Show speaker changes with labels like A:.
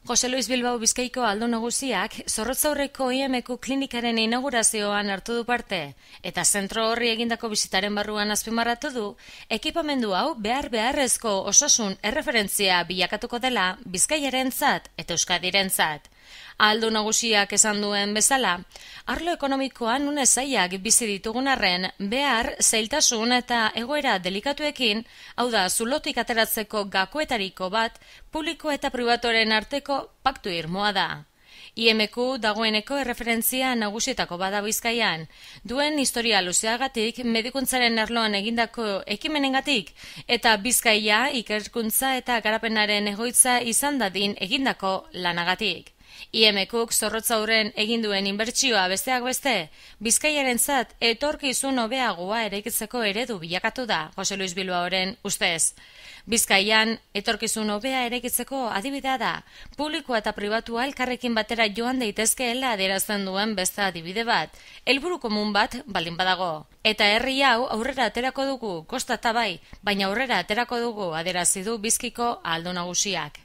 A: Jose Luis Bilbao Bizkaiko aldo nagusiak Zorrotzaurreko IMQ klinikaren inaugurazioan hartu du parte eta zentro horri egindako bisitaren barruan azpimarratu du ekipamendu hau beharrezko osasun erreferentzia bilakatuko dela Bizkaiarentzat eta Euskadirentzat. Aldo nagusiak esan duen bezala, arlo ekonomikoan une zailak bizi ditugun arren behar, zailtasun eta egoera delikatuekin, hau da zulotik ateratzeko gakoetariko bat, publiko eta pribatuaren arteko paktu irmoa da. IMQ dagoeneko erreferentzia nagusietako bada Bizkaian, duen historia luzeagatik, medikuntzaren arloan egindako ekimenengatik eta Bizkaia ikerkuntza eta garapenaren egoitza izan dadin egindako lanagatik. IMQk Zorrotzaurren egin duen inbertsioa besteak beste, Bizkaiarentzat etorkizun hobeagoa eraikitzeko eredu bilakatu da, Jose Luis Bilbaoren ustez. Bizkaian etorkizun hobea eraikitzeko adibidea da, publikoa eta pribatua elkarrekin batera joan daitezkeela adierazten duen beste adibide bat, helburu komun bat baldin badago. Eta herri hau aurrera aterako dugu, kostata bai, baina aurrera aterako dugu adierazi du Bizkaiko aldo nagusiak.